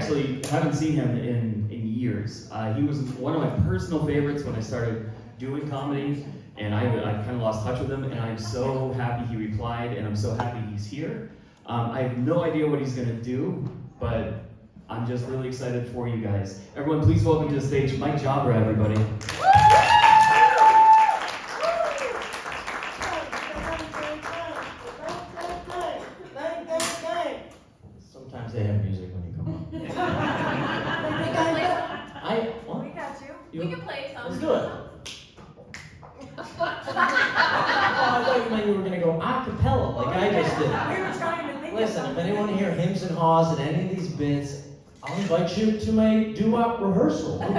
actually haven't seen him in years. He was one of my personal favorites when I started doing comedy, and I kind of lost touch with him, and I'm so happy he replied, and I'm so happy he's here. I have no idea what he's going to do, but I'm just really excited for you guys. Everyone, please welcome to the stage Mike Jabra, everybody. Sometimes they have music when you come up. We got you. We can play some. Let's do it. Oh, I thought you meant you were going to go a cappella, like I just did. We were trying to think Listen, of if anyone hear hems and haws at any of these bits, I'll invite you to my doo-wop rehearsal. We're in.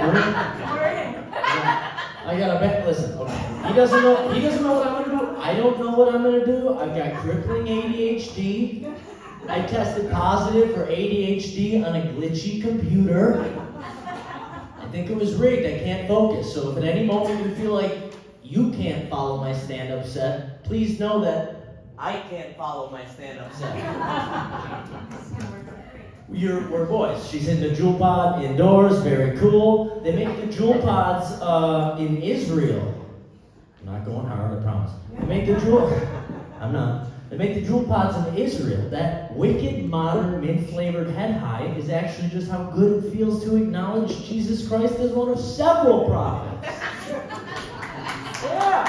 I gotta bet. Listen, okay. He doesn't know what I'm gonna do. I don't know what I'm gonna do. I've got crippling ADHD. I tested positive for ADHD on a glitchy computer. I think it was rigged. I can't focus. So if at any moment you feel like you can't follow my stand-up set, please know that I can't follow my stand-up set. We're boys. She's in the Jewel Pod indoors, very cool. They make the Jewel Pods in Israel. I'm not going hard, I promise. They make the Jewel. I'm not. They make the Jewel Pods in Israel. That wicked, modern, mint-flavored head high is actually just how good it feels to acknowledge Jesus Christ as one of several prophets. Yeah.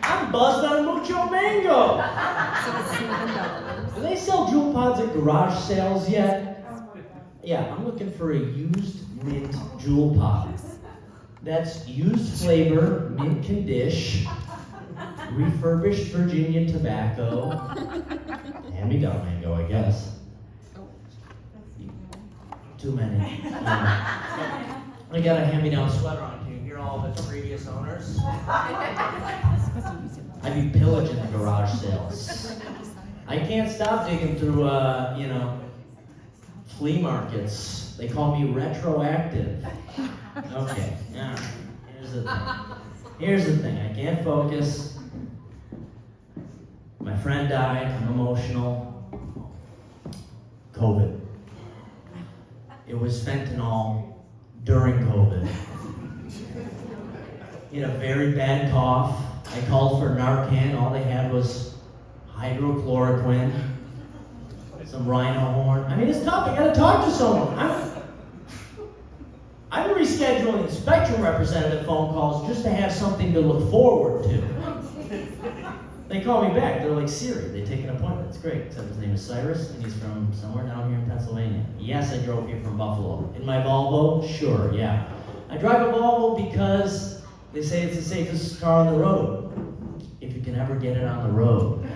I'm buzzed on mucho mango. Do they sell Jewel Pods at garage sales yet? Yeah, I'm looking for a used mint Jewel Pod. That's used flavor, mint condish, refurbished Virginia tobacco, hand-me-down mango, I guess. Too many. I got a hand-me-down sweater on. Can you hear all of its previous owners? I'd be pillaging the garage sales. I can't stop digging through, flea markets. They call me retroactive. Okay, yeah. Here's the thing. I can't focus. My friend died. I'm emotional. COVID. It was fentanyl during COVID. He had a very bad cough. I called for Narcan. All they had was hydrochloroquine, some rhino horn. I mean, it's tough. I gotta talk to someone. I'm rescheduling Spectrum representative phone calls just to have something to look forward to. They call me back. They're like Siri. They take an appointment. It's great. Except his name is Cyrus, and he's from somewhere down here in Pennsylvania. Yes, I drove here from Buffalo. In my Volvo? Sure, yeah. I drive a Volvo because they say it's the safest car on the road. If you can ever get it on the road.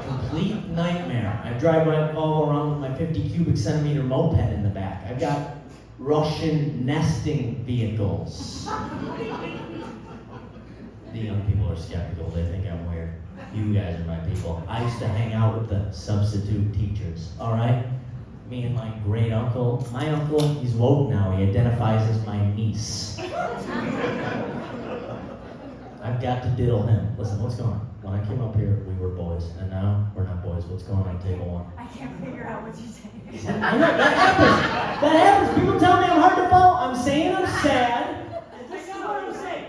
Complete nightmare. I drive my Volvo around with my 50 cubic centimeter moped in the back. I've got Russian nesting vehicles. The young people are skeptical. They think I'm weird. You guys are my people. I used to hang out with the substitute teachers, all right? Me and my great uncle. My uncle, he's woke now. He identifies as my niece. I've got to diddle him. Listen, what's going on? When I came up here, we were boys, and now we're not boys. What's going on table one? I can't figure out what you're saying. I know, that happens. That happens. People tell me I'm hard to follow. I'm saying I'm sad. This is what I'm saying.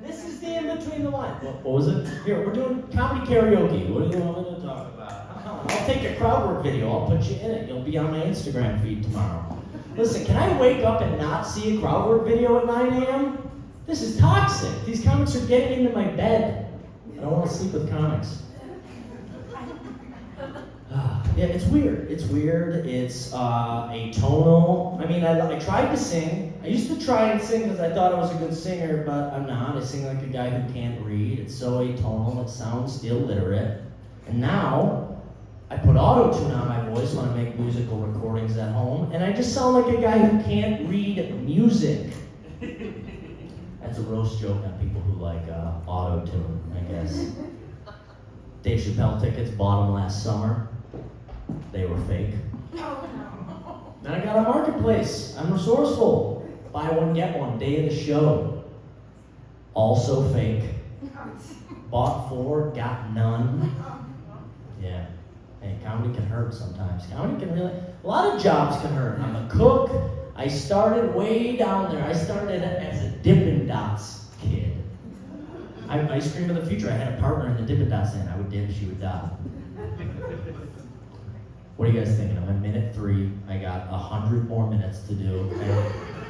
This is the in between the lines. What was it? Here, we're doing comedy karaoke. What do you want me to talk about? I'll take a crowd work video. I'll put you in it. You'll be on my Instagram feed tomorrow. Listen, can I wake up and not see a crowd work video at 9 a.m.? This is toxic. These comics are getting into my bed. I don't want to sleep with comics. Yeah, it's weird. It's weird. It's atonal. I mean, I tried to sing. I used to try and sing because I thought I was a good singer, but I'm not. I sing like a guy who can't read. It's so atonal. It sounds illiterate. And now, I put auto-tune on my voice when I make musical recordings at home, and I just sound like a guy who can't read music. That's a roast joke on people who like auto-tune, I guess. Dave Chappelle tickets, bought them last summer. They were fake. Then I got a marketplace. I'm resourceful. Buy one, get one, day of the show. Also fake. Bought 4, got none. Yeah. Hey, comedy can hurt sometimes. Comedy can really, a lot of jobs can hurt. I'm a cook. I started way down there. I started as a Dippin' Dots kid. Ice cream of the future. I had a partner in the Dippin' Dots stand. I would dip, she would dot. What are you guys thinking? I'm at minute 3. I got 100 more minutes to do.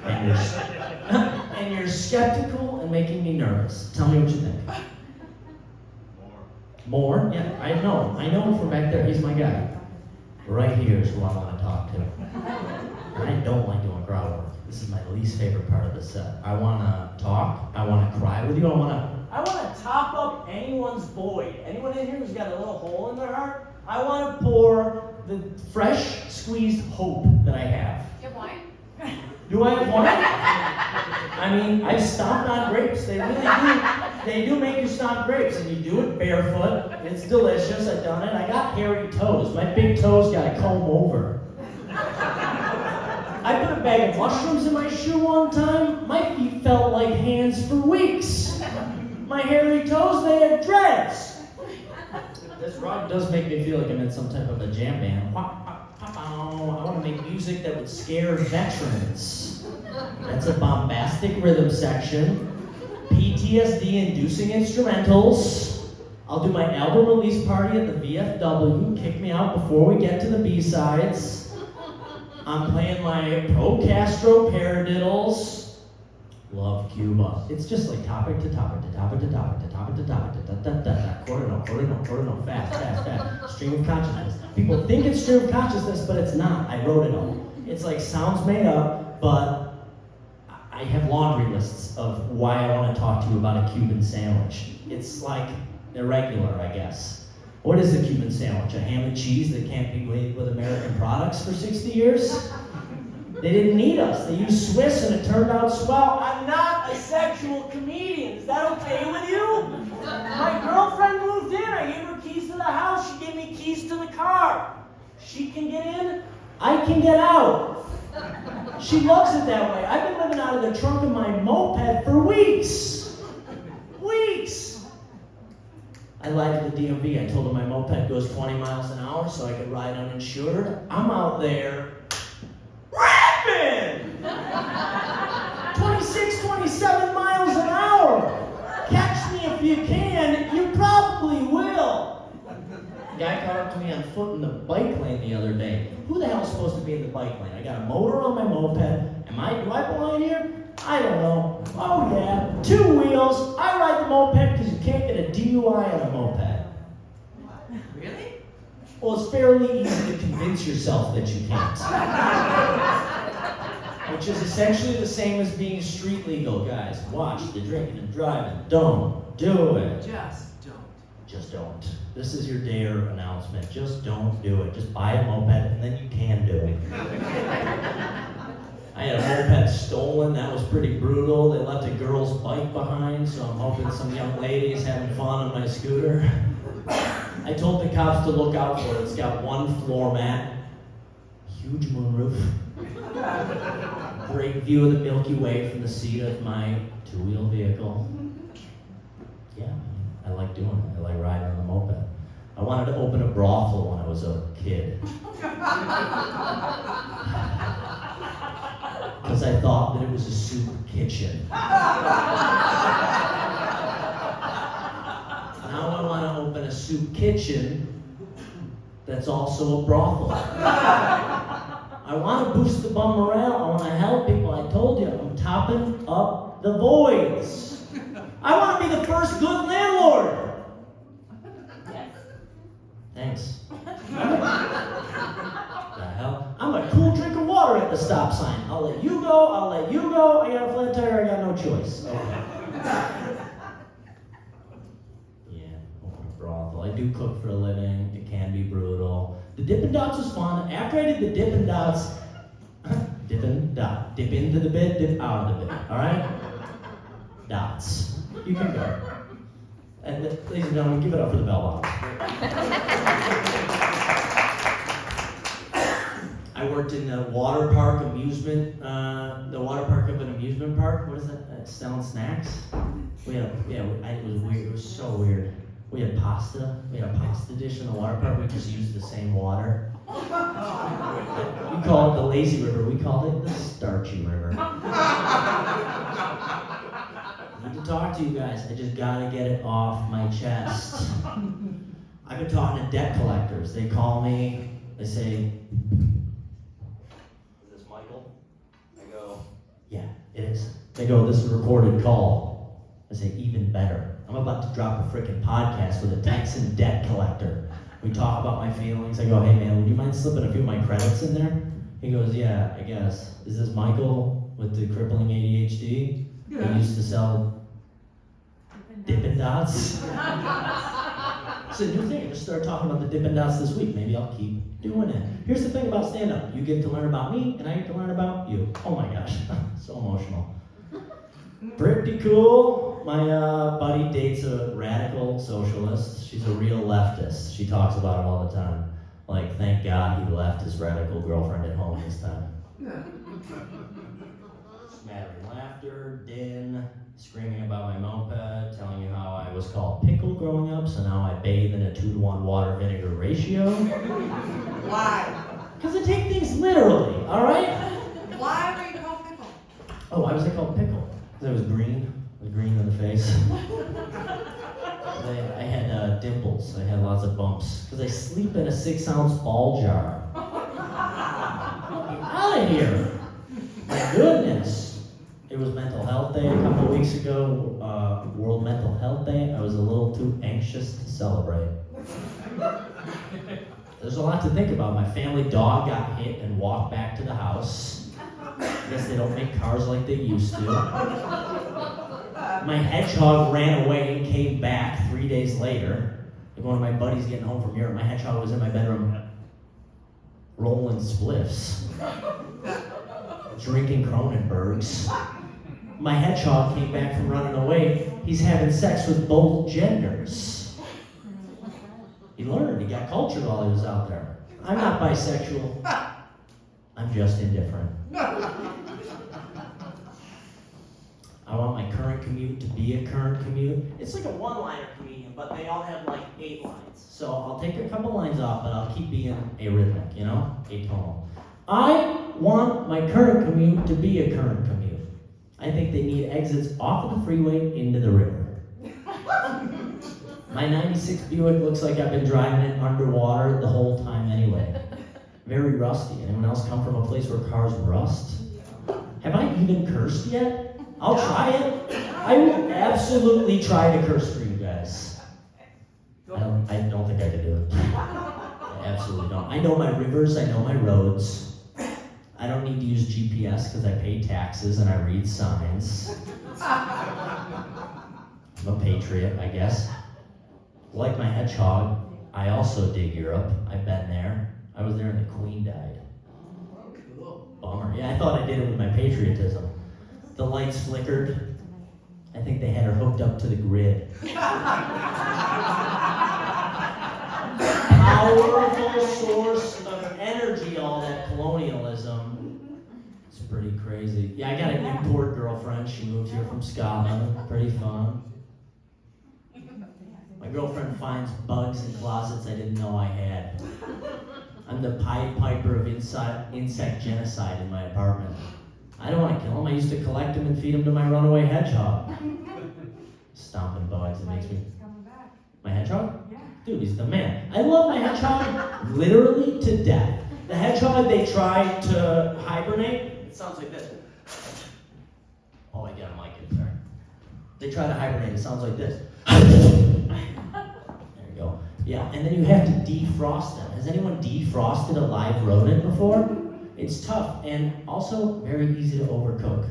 And you're skeptical and making me nervous. Tell me what you think. More? Yeah, I know him from back there. He's my guy. Right here is who I want to talk to. I don't like doing crowd work. This is my least favorite part of the set. I want to talk. I want to cry with you. I want to top up anyone's void. Anyone in here who's got a little hole in their heart? I want to pour the fresh squeezed hope that I have. You have wine? Do I have wine? I mean, I've stomped on grapes. They really do. They do make you stomp grapes, and you do it barefoot. It's delicious. I've done it. I got hairy toes. My big toes got to comb over. I put a bag of mushrooms in my shoe one time. My feet felt like hands for weeks. My hairy toes, they had dreads. This rug does make me feel like I'm in some type of a jam band. I want to make music that would scare veterans. That's a bombastic rhythm section. PTSD-inducing instrumentals. I'll do my album release party at the VFW. Kick me out before we get to the B-sides. I'm playing my pro-Castro paradiddles. Love Cuba. It's just like topic to topic to topic to topic to topic to topic to da-da-da-da. Quarter note, fast. Stream of consciousness. People think it's stream of consciousness, but it's not. I wrote it all. It's like sounds made up, but I have laundry lists of why I want to talk to you about a Cuban sandwich. It's like irregular, I guess. What is a Cuban sandwich? A ham and cheese that can't be made with American products for 60 years? They didn't need us. They used Swiss and it turned out swell. I'm not a sexual comedian. Is that okay with you? My girlfriend moved in. I gave her keys to the house. She gave me keys to the car. She can get in. I can get out. She loves it that way. I've been living out of the trunk of my moped for weeks. Weeks. I lied to the DMV. I told them my moped goes 20 miles an hour so I could ride uninsured. I'm out there rapping! 26, 27 miles an hour. Catch me if you can. You probably will. A guy caught up to me on foot in the bike lane the other day. Who the hell's supposed to be in the bike lane? I got a motor on my moped. Do I belong here? I don't know. Oh yeah, 2 wheels. I ride the moped because you can't get a DUI on a moped. Really? Well, it's fairly easy to convince yourself that you can't. Which is essentially the same as being street legal, guys. Watch the drinking and driving. Don't do it. Just don't. Just don't. This is your dare announcement. Just don't do it. Just buy a moped and then you can do it. I had a moped stolen. That was pretty brutal. They left a girl's bike behind, so I'm hoping some young lady's having fun on my scooter. I told the cops to look out for it. It's got 1 floor mat, huge moonroof, great view of the Milky Way from the seat of my 2-wheel vehicle. Yeah, I like doing it. I like riding on the moped. I wanted to open a brothel when I was a kid. Because I thought that it was a soup kitchen. Now I want to open a soup kitchen that's also a brothel. I want to boost the bum morale. I want to help people. I told you, I'm topping up the voids. I want to be the first good landlord. Thanks. The hell? I'm a cool drink of water at the stop sign. I'll let you go. I got a flat tire. I got no choice. Okay. Yeah, open a brothel. I do cook for a living. It can be brutal. The Dippin' Dots was fun. After I did the Dippin' Dots, dip into the bit, dip out of the bit. All right? Dots. You can go. And ladies and gentlemen, give it up for the bell bottom. I worked in the water park amusement, the water park of an amusement park. What is that? Selling snacks? It was weird. It was so weird. We had pasta. We had a pasta dish in the water park. We just used the same water. We call it the lazy river. We called it the starchy river. I need to talk to you guys. I just gotta get it off my chest. I've been talking to debt collectors. They call me. They say, "Is this Michael?" I go, "Yeah, it is." They go, "This is a recorded call." I say, "Even better. I'm about to drop a freaking podcast with a Texan debt collector. We talk about my feelings." I go, "Hey man, would you mind slipping a few of my credits in there?" He goes, "Yeah, I guess. Is this Michael with the crippling ADHD? Yeah. He used to sell Dippin' Dots?" It's a new thing. I just started talking about the Dippin' Dots this week. Maybe I'll keep doing it. Here's the thing about stand-up. You get to learn about me, and I get to learn about you. Oh my gosh, so emotional. Pretty cool. My buddy dates a radical socialist. She's a real leftist. She talks about it all the time. Like, thank God he left his radical girlfriend at home this time. Smattering laughter, din, screaming about my moped, telling you how I was called pickle growing up, so now I bathe in a 2-to-1 water vinegar ratio. Why? Because I take things literally, all right? Why were you called pickle? Oh, why was I called pickle? Because I was green. I was green in the face. I had dimples. I had lots of bumps. Because I sleep in a 6-ounce ball jar. Get out of here. My goodness. It was Mental Health Day a couple of weeks ago, World Mental Health Day. I was a little too anxious to celebrate. There's a lot to think about. My family dog got hit and walked back to the house. I guess they don't make cars like they used to. My hedgehog ran away and came back 3 days later. Like one of my buddies getting home from Europe, my hedgehog was in my bedroom rolling spliffs, drinking Cronenbergs. My hedgehog came back from running away. He's having sex with both genders. He learned, he got cultured while he was out there. I'm not bisexual. I'm just indifferent. I want my current commute to be a current commute. It's like a one-liner comedian, but they all have like 8 lines. So I'll take a couple lines off, but I'll keep being arrhythmic, you know? Atonal. I want my current commute to be a current commute. I think they need exits off of the freeway into the river. My 96 Buick looks like I've been driving it underwater the whole time anyway. Very rusty. Anyone else come from a place where cars rust? Have I even cursed yet? I'll try it. I will absolutely try to curse for you guys. I don't think I could do it. I absolutely don't. I know my rivers, I know my roads. I don't need to use GPS because I pay taxes and I read signs. I'm a patriot, I guess. Like my hedgehog, I also dig Europe. I've been there. I was there when the Queen died. Cool. Bummer. Yeah, I thought I did it with my patriotism. The lights flickered. I think they had her hooked up to the grid. Powerful source of energy, all that colonialism. It's pretty crazy. Yeah, I got an import girlfriend. She moved here from Scotland. Pretty fun. My girlfriend finds bugs in closets I didn't know I had. I'm the Pied Piper of insect genocide in my apartment. I don't want to kill them. I used to collect them and feed them to my runaway hedgehog. Stomping bugs, it makes me... Coming back. My hedgehog? Yeah. Dude, he's the man. I love my hedgehog literally to death. The hedgehog they tried to hibernate, it sounds like this. Oh, I got a mic in there. They try to hibernate, it sounds like this. There you go. Yeah, and then you have to defrost them. Has anyone defrosted a live rodent before? It's tough, and also very easy to overcook.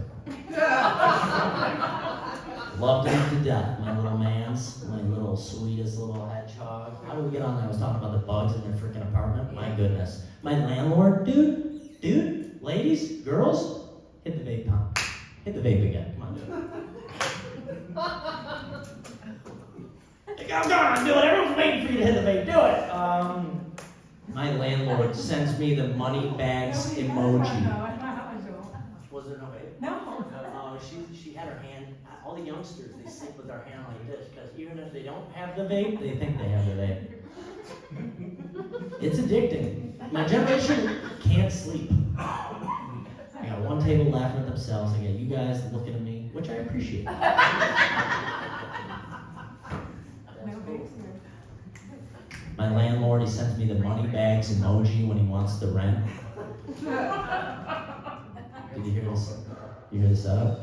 Loved him to death, my little mans, my little sweetest little hedgehog. How do we get on that? I was talking about the bugs in their freaking apartment. My goodness. My landlord, dude, ladies, girls, hit the vape pump. Hit the vape again. Come on, do it. Come on, do it. Everyone's waiting for you to hit the vape. Do it. My landlord sends me the money bags emoji. No, Was there no vape? no. Oh, she had her hand. All the youngsters, they sit with their hand like this because even if they don't have the vape, they think they have the vape. It's addicting. My generation can't sleep. I got one table laughing at themselves. I got you guys looking at me, which I appreciate. No That's big cool. here. My landlord, he sends me the money bags emoji when he wants the rent. Did you hear this? You hear the setup?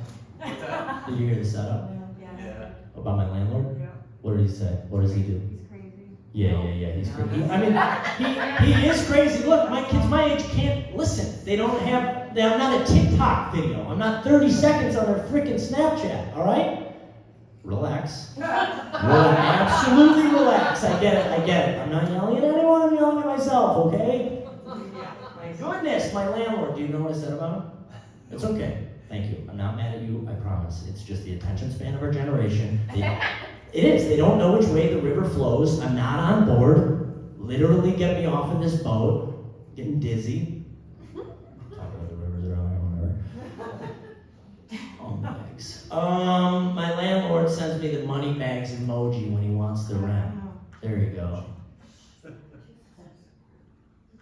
Did you hear the setup Yeah. about my landlord? Yeah. What did he say? What does he do? He's crazy. Yeah, he's crazy. I mean, he is crazy. Look, my kids my age can't listen. I'm not a TikTok video. I'm not 30 seconds on their freaking Snapchat, all right? Relax. Absolutely relax. I get it. I'm not yelling at anyone, I'm yelling at myself, okay? My goodness, my landlord, do you know what I said about him? It's okay. Thank you. I'm not mad at you, I promise. It's just the attention span of our generation. It is. They don't know which way the river flows. I'm not on board. Literally get me off of this boat. Getting dizzy. Talk about the rivers around here, whatever. Oh, bags. My landlord sends me the money bags emoji when he wants the rent. There you go.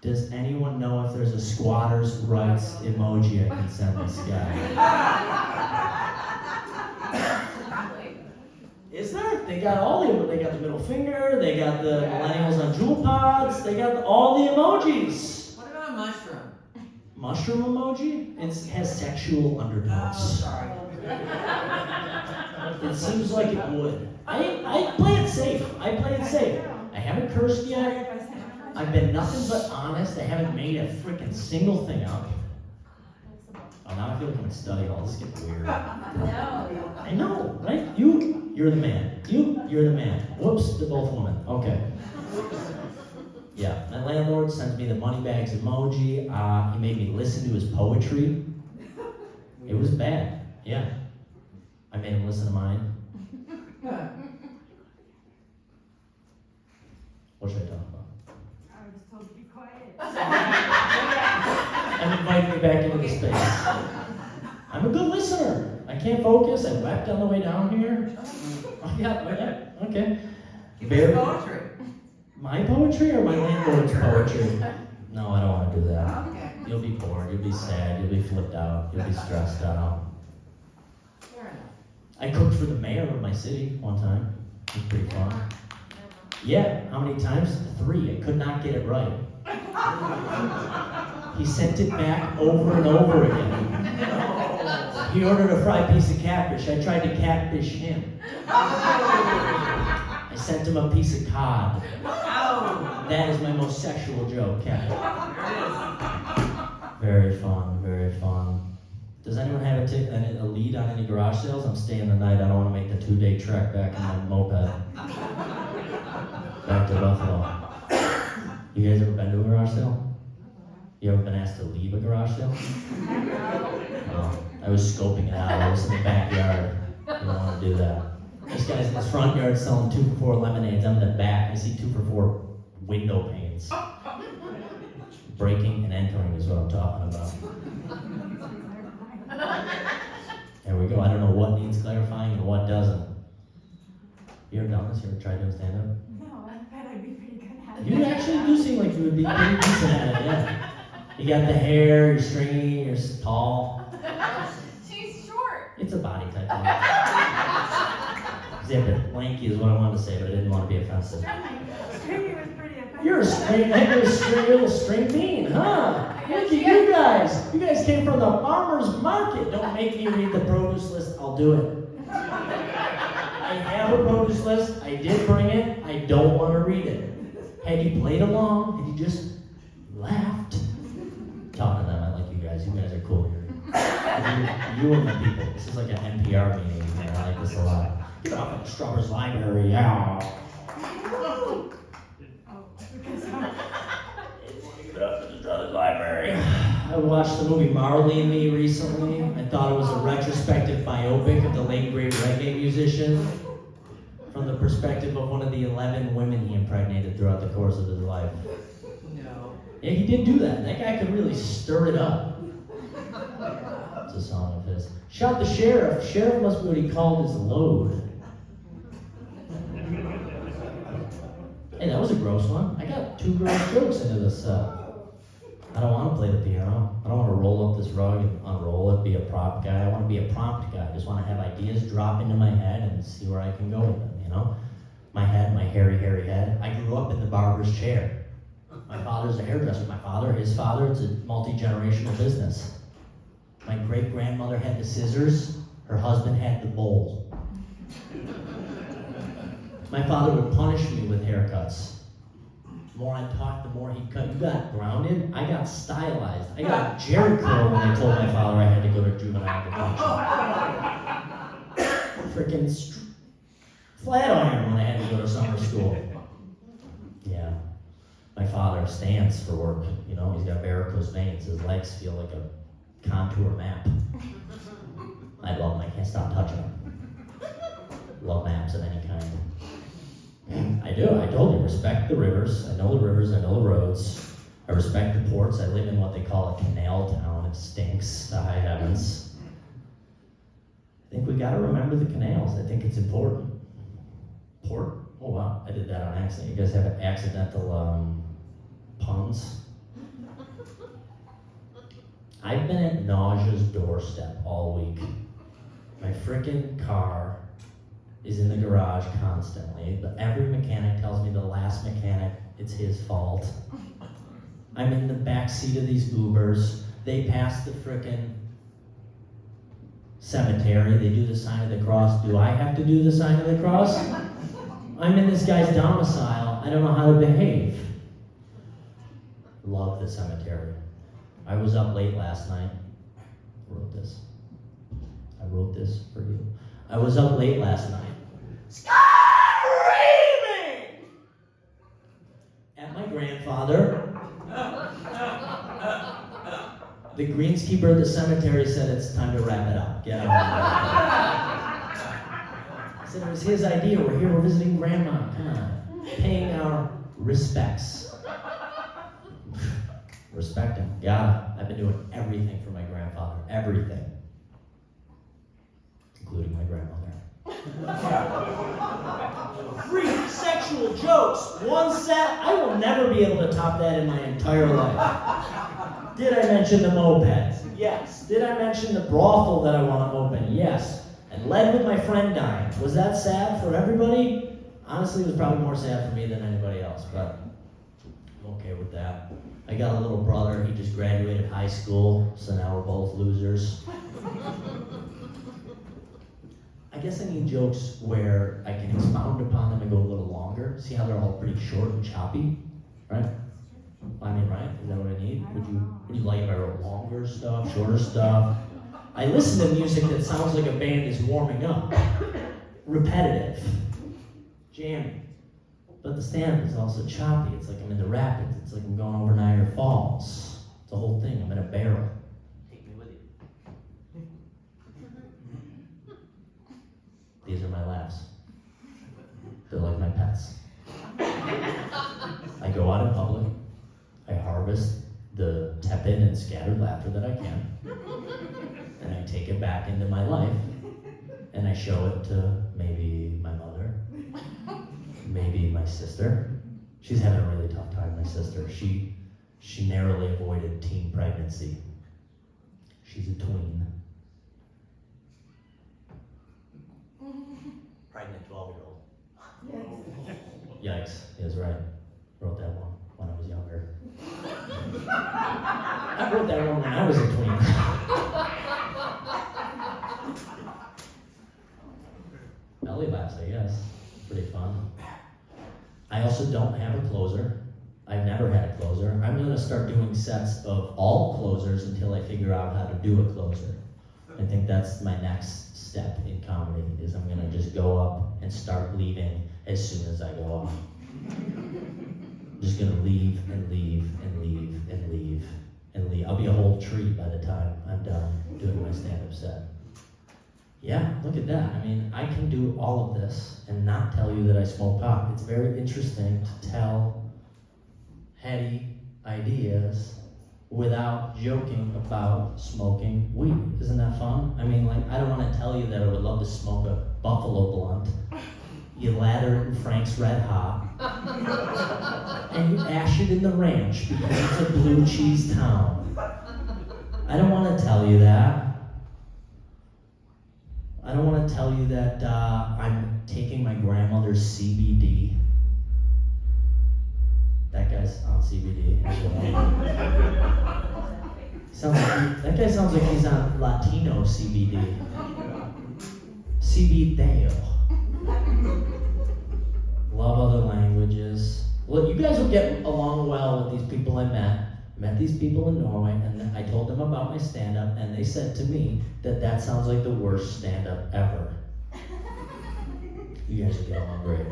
Does anyone know if there's a squatter's rights emoji I can send this guy? Is there? They got all of them. They got the middle finger, they got the millennials on jewel pods, they got all the emojis. What about a mushroom? Mushroom emoji? It has sexual Oh, undertones. sorry. It seems like it would. I play it safe. I haven't cursed Sorry yet. if I said it. I've been nothing but honest. I haven't made a freaking single thing up. Oh, now I feel like I'm studying all this. Gets weird. No. I know, right? You're the man. You're the man. Whoops, they're both women. Okay. Yeah, my landlord sends me the money bags emoji. He made me listen to his poetry. It was bad. Yeah. I made him listen to mine. What should I talk about? I was told to be quiet. And invite me back into the space. I'm a good listener. I can't focus. I wept on the way down here. Oh, yeah, okay. Give us poetry. My poetry or my landlord's poetry? No, I don't want to do that. Okay. You'll be bored, you'll be sad, you'll be flipped out, you'll be stressed out. Fair enough. I cooked for the mayor of my city one time. It was pretty fun. Yeah, how many times? 3. I could not get it right. He sent it back over and over again. He ordered a fried piece of catfish. I tried to catfish him. I sent him a piece of cod. That is my most sexual joke, catfish. Very fun, very fun. Does anyone have a lead on any garage sales? I'm staying the night. I don't want to make the 2-day trek back in my moped. Back to Buffalo. You guys ever been to a garage sale? You ever been asked to leave a garage sale? Oh, I was scoping it out. I was in the backyard. You don't want to do that. This guy's in his front yard selling 2 for 4 lemonades. I'm in the back. I see 2 for 4 window panes. Breaking and entering is what I'm talking about. There we go. I don't know what needs clarifying and what doesn't. You ever done this? You ever tried doing stand-up? No, I bet I'd be pretty good at it. You actually do seem like you would be pretty decent at it, yeah. You got the hair, you're stringy, you're tall. She's short. It's a body type thing. Zip, lanky is what I wanted to say, but I didn't want to be offensive. Stringy was pretty effective. You're a little string bean, huh? Look at you guys. You guys came from the farmer's market. Don't make me read the produce list. I'll do it. I have a produce list. I did bring it. I don't want to read it. Had you played along? Had you just laughed? Talking to them, I like you guys. You guys are cool here. You and the people. This is like an NPR meeting here. I like this a lot. Get off at Struthers Library, yeah. Library. I watched the movie Marley and Me recently. I thought it was a retrospective biopic of the late great reggae musician from the perspective of one of the 11 women he impregnated throughout the course of his life. No. Yeah, he did do that. That guy could really stir it up. It's a song of his. is. Shot the sheriff. Sheriff must be what he called his load. Hey, that was a gross one. I got 2 gross jokes into this. I don't want to play the piano. I don't want to roll up this rug and unroll it, be a prop guy. I want to be a prompt guy. I just want to have ideas drop into my head and see where I can go with them, you know? My head, my hairy, hairy head. I grew up in the barber's chair. My father's a hairdresser. His father, it's a multi-generational business. My great-grandmother had the scissors. Her husband had the bowl. My father would punish me with haircuts. The more I talked, the more he'd cut. You got grounded, I got stylized. I got Jerry curl when I told my father I had to go to juvenile detention. Freaking flat iron when I had to go to summer school. Yeah. My father stands for work. You know, he's got varicose veins. His legs feel like a contour map. I love them. I can't stop touching them. Love maps of any kind. I do. I told you, respect the rivers. I know the rivers. I know the roads. I respect the ports. I live in what they call a canal town. It stinks to high heavens. I think we got to remember the canals. I think it's important. Port? Oh wow, I did that on accident. You guys have accidental puns? I've been at nausea's doorstep all week. My frickin' car is in the garage constantly, but every mechanic tells me the last mechanic, it's his fault. I'm in the back seat of these Ubers. They pass the frickin' cemetery. They do the sign of the cross. Do I have to do the sign of the cross? I'm in this guy's domicile. I don't know how to behave. Love the cemetery. I was up late last night. I wrote this for you. I was up late last night. Screaming! At my grandfather. The greenskeeper of the cemetery said it's time to wrap it up. Get out of here. I said it was his idea. We're here, we're visiting grandma. Come on. Paying our respects. Respect him. Yeah, I've been doing everything for my grandfather. Everything. Including my grandmother. 3 sexual jokes. 1 set. I will never be able to top that in my entire life. Did I mention the mopeds? Yes. Did I mention the brothel that I want to open? Yes. And led with my friend dying. Was that sad for everybody? Honestly, it was probably more sad for me than anybody else, but I'm okay with that. I got a little brother. He just graduated high school, so now we're both losers. I guess I need jokes where I can expound upon them and go a little longer. See how they're all pretty short and choppy, right? I mean, right? Is that what I need? Would you like if I wrote longer stuff, shorter stuff? I listen to music that sounds like a band is warming up. Repetitive. Jamming. But the stand-up is also choppy. It's like I'm in the rapids. It's like I'm going over Niagara Falls. It's the whole thing. I'm in a barrel. Take me with you. These are my laughs. They're like my pets. I go out in public. I harvest the tepid and scattered laughter that I can. And I take it back into my life. And I show it to maybe my mother. Maybe my sister. She's having a really tough time, my sister. She narrowly avoided teen pregnancy. She's a tween. Pregnant 12-year-old. Yikes. He was right. Wrote that one when I was younger. I wrote that one when I was a tween. Belly laughs, I guess. Pretty fun. I also don't have a closer. I've never had a closer. I'm going to start doing sets of all closers until I figure out how to do a closer. I think that's my next step in comedy, is I'm going to just go up and start leaving as soon as I go up. I'm just going to leave and leave and leave and leave and leave. I'll be a whole tree by the time I'm done doing my stand-up set. Yeah, look at that. I mean, I can do all of this and not tell you that I smoke pot. It's very interesting to tell heady ideas without joking about smoking weed. Isn't that fun? I mean, like, I don't want to tell you that I would love to smoke a Buffalo blunt. You lather it in Frank's Red Hot, and you ash it in the ranch because it's a blue cheese town. I don't want to tell you that. I don't want to tell you that I'm taking my grandmother's CBD. That guy's on CBD as well. That guy sounds like he's on Latino CBD. CBD. Love other languages. Well, you guys will get along well with these people I met. Met these people in Norway, and then I told them about my stand-up, and they said to me that sounds like the worst stand-up ever. You guys will get along great.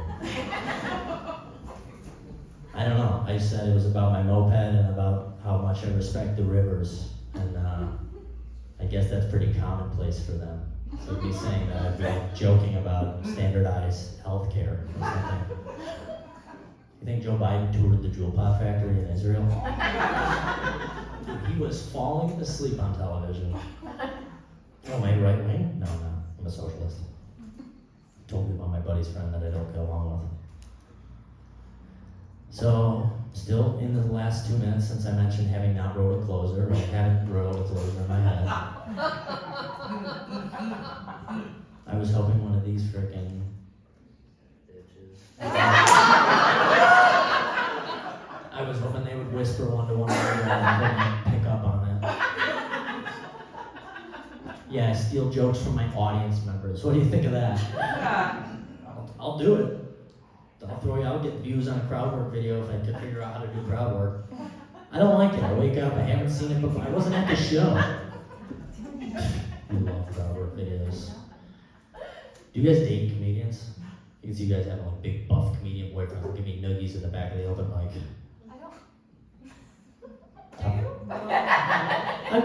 I don't know. I said it was about my moped and about how much I respect the rivers, and I guess that's pretty commonplace for them. So me saying that I'd be like joking about standardized healthcare or something. You think Joe Biden toured the Jewel Pod factory in Israel? He was falling asleep on television. Oh, am I right wing? No, I'm a socialist. Told me about my buddy's friend that I don't get along with. So, still in the last 2 minutes since I mentioned having not wrote a closer, or I haven't wrote a closer in my head. I was hoping one of these frickin' bitches. I was hoping they would whisper one to one another and I couldn't pick up on it. Yeah, I steal jokes from my audience members. What do you think of that? I'll do it. I'll throw you out, get views on a crowd work video if I could figure out how to do crowd work. I don't like it. I wake up, I haven't seen it before. I wasn't at the show. You love crowd work videos. Do you guys date comedians? You can see you guys have like big buff comedian boyfriends that give me noogies in the back of the open mic.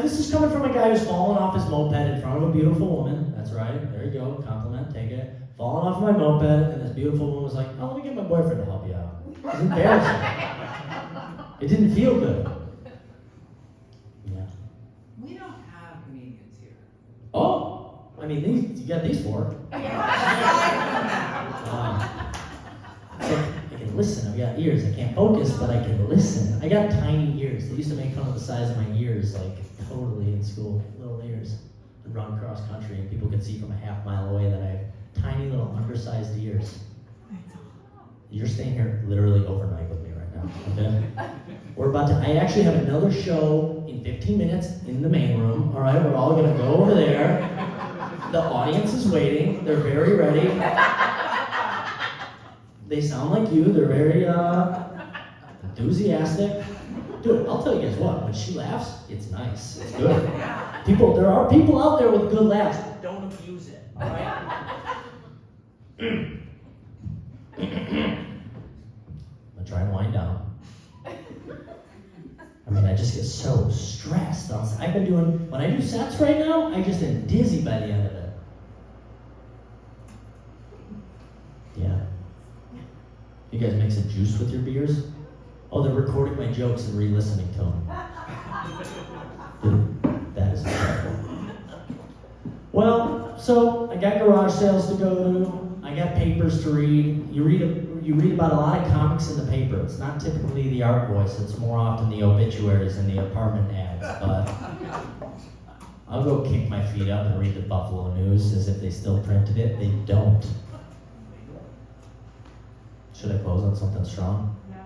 This is coming from a guy who's fallen off his moped in front of a beautiful woman. That's right. There you go. Compliment. Take it. Falling off my moped, and this beautiful woman was like, "Oh, let me get my boyfriend to help you out." It was embarrassing. It didn't feel good. Yeah. We don't have comedians here. Oh, I mean, you got these four. So I can listen. I've got ears. I can't focus, but I can listen. I got tiny ears. They used to make fun of the size of my ears, like totally in school. Little ears. I'd run across country, and people could see from a half mile away that I have tiny little undersized ears. You're staying here literally overnight with me right now. Okay? I actually have another show in 15 minutes in the main room. All right, we're all gonna go over there. The audience is waiting. They're very ready. They sound like you. They're very enthusiastic. Dude, I'll tell you guys what. When she laughs, it's nice. It's good. There are people out there with good laughs. Don't abuse it. All right. I'm trying to wind down. I mean, I just get so stressed. I've been doing, when I do sets right now, I just am dizzy by the end of it. Yeah. You guys mix a juice with your beers? Oh, they're recording my jokes and re-listening to them. Dude, that is incredible. Well, so I got garage sales to go to. I got papers to read. You read about a lot of comics in the paper. It's not typically the art voice. It's more often the obituaries and the apartment ads. But I'll go kick my feet up and read the Buffalo News as if they still printed it. They don't. Should I close on something strong? Yeah.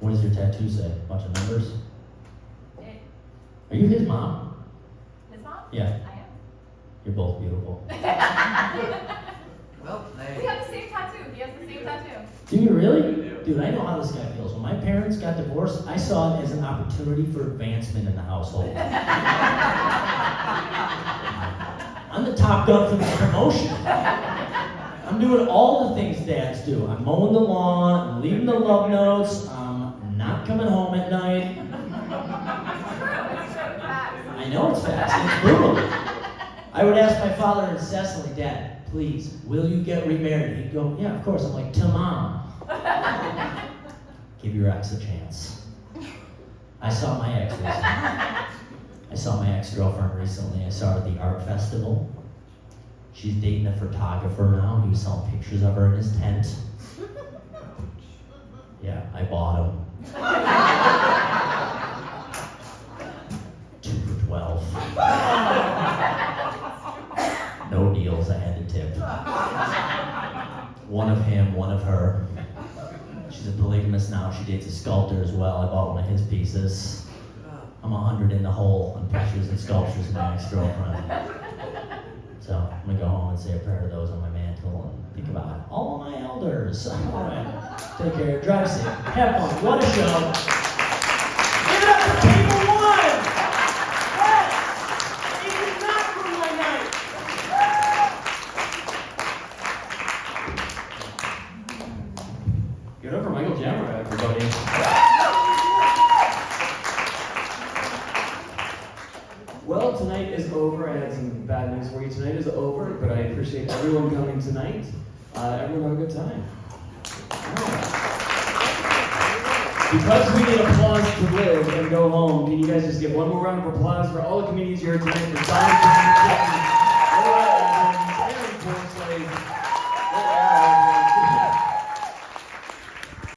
What does your tattoo say? A bunch of numbers? Are you his mom? His mom? Yeah. I am. You're both beautiful. Well, We have the same tattoo. He has the same tattoo. Do you really? Dude, I know how this guy feels. When my parents got divorced, I saw it as an opportunity for advancement in the household. I'm the top gun for this promotion. I'm doing all the things dads do. I'm mowing the lawn, I'm leaving the love notes, I'm not coming home at night. I know it's fast, it's brutal. I would ask my father incessantly, "Dad, please, will you get remarried?" He'd go, "Yeah, of course." I'm like, "To Mom." Give your ex a chance. I saw my ex recently. I saw my ex-girlfriend recently. I saw her at the art festival. She's dating a photographer now. He was selling pictures of her in his tent. Yeah, I bought him. 2 for $12. No deals, I had to tip. One of him, one of her. She's a polygamist now. She dates a sculptor as well. I bought one of his pieces. I'm 100 in the hole on pictures and sculptures of my ex-girlfriend. So I'm gonna go home and say a prayer to those on my mantle and think about all of my elders. All right. Take care. Drive safe. Have fun. What a show. Give it up for People One! Yes! It did not ruin my night. Give it up for Michael Jammer, everybody. Well, tonight is over. I had some bad news for you. Tonight is over, but I appreciate everyone coming tonight. Everyone have a good time. Alright. Because we need applause to live and go home, can you guys just give one more round of applause for all the comedians here tonight, for Don, Laura Evans, Aaron Porsley,